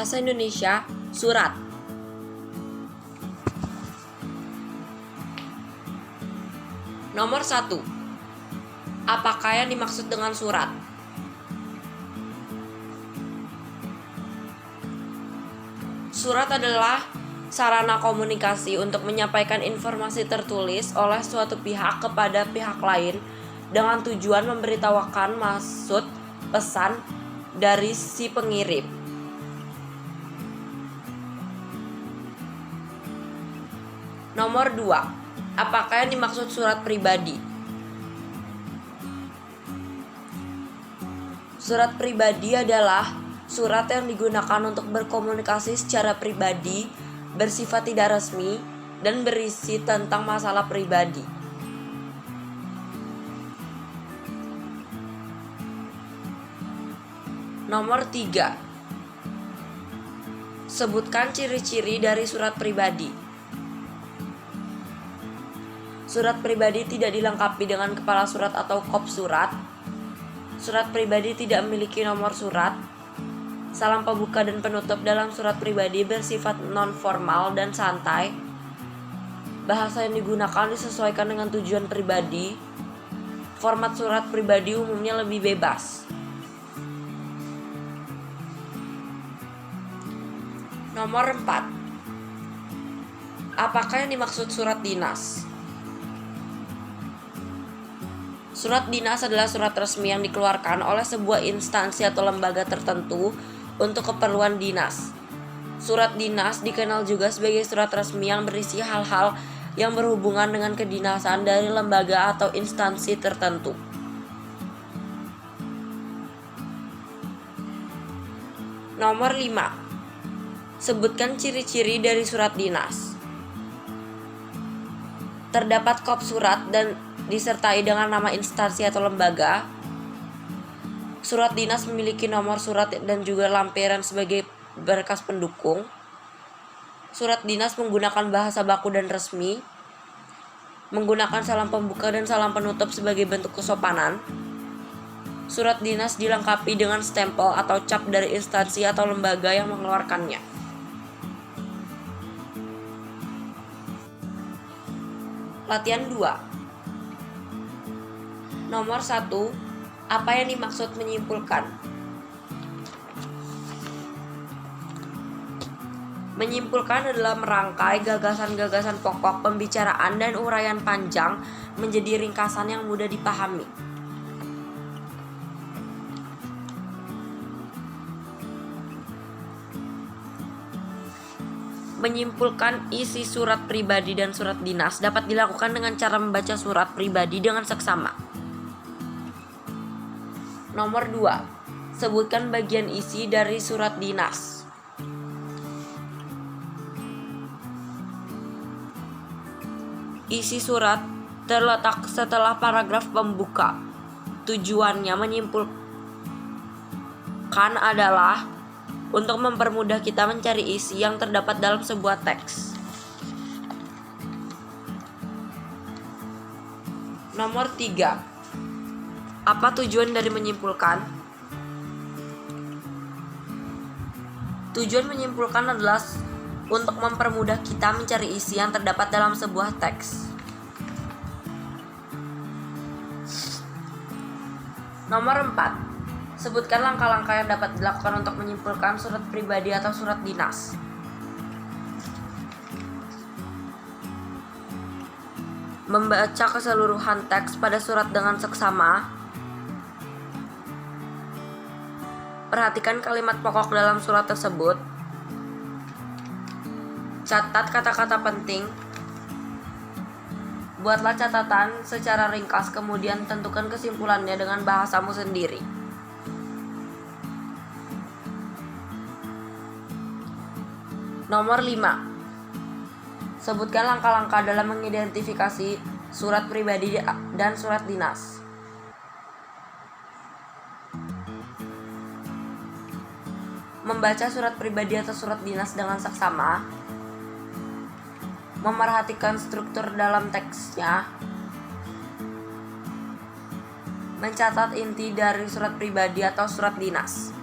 Bahasa Indonesia, surat. Nomor 1. Apakah yang dimaksud dengan surat? Surat adalah sarana komunikasi untuk menyampaikan informasi tertulis oleh suatu pihak kepada pihak lain dengan tujuan memberitahukan maksud pesan dari si pengirim. Nomor 2. Apakah yang dimaksud surat pribadi? Surat pribadi adalah surat yang digunakan untuk berkomunikasi secara pribadi, bersifat tidak resmi, dan berisi tentang masalah pribadi. Nomor 3. Sebutkan ciri-ciri dari surat pribadi. Surat pribadi tidak dilengkapi dengan kepala surat atau kop surat. Surat pribadi tidak memiliki nomor surat. Salam pembuka dan penutup dalam surat pribadi bersifat non-formal dan santai. Bahasa yang digunakan disesuaikan dengan tujuan pribadi. Format surat pribadi umumnya lebih bebas. Nomor 4. Apakah yang dimaksud surat dinas? Surat dinas adalah surat resmi yang dikeluarkan oleh sebuah instansi atau lembaga tertentu untuk keperluan dinas. Surat dinas dikenal juga sebagai surat resmi yang berisi hal-hal yang berhubungan dengan kedinasan dari lembaga atau instansi tertentu. Nomor 5. Sebutkan ciri-ciri dari surat dinas. Terdapat kop surat dan disertai dengan nama instansi atau lembaga. Surat dinas memiliki nomor surat dan juga lampiran sebagai berkas pendukung. Surat dinas menggunakan bahasa baku dan resmi, menggunakan salam pembuka dan salam penutup sebagai bentuk kesopanan. Surat dinas dilengkapi dengan stempel atau cap dari instansi atau lembaga yang mengeluarkannya. Latihan 2. Nomor 1. Apa yang dimaksud menyimpulkan? Menyimpulkan adalah merangkai gagasan-gagasan pokok pembicaraan dan uraian panjang menjadi ringkasan yang mudah dipahami. Menyimpulkan isi surat pribadi dan surat dinas dapat dilakukan dengan cara membaca surat pribadi dengan seksama. Nomor 2. Sebutkan bagian isi dari surat dinas. Isi surat terletak setelah paragraf pembuka. Tujuannya menyimpulkan adalah untuk mempermudah kita mencari isi yang terdapat dalam sebuah teks. Nomor 3. Apa tujuan dari menyimpulkan? Tujuan menyimpulkan adalah untuk mempermudah kita mencari isi yang terdapat dalam sebuah teks. Nomor 4. Sebutkan langkah-langkah yang dapat dilakukan untuk menyimpulkan surat pribadi atau surat dinas. Membaca keseluruhan teks pada surat dengan seksama. Perhatikan kalimat pokok dalam surat tersebut. Catat kata-kata penting. Buatlah catatan secara ringkas, kemudian tentukan kesimpulannya dengan bahasamu sendiri. Nomor 5. Sebutkan langkah-langkah dalam mengidentifikasi surat pribadi dan surat dinas. Membaca surat pribadi atau surat dinas dengan seksama. Memerhatikan struktur dalam teksnya. Mencatat inti dari surat pribadi atau surat dinas.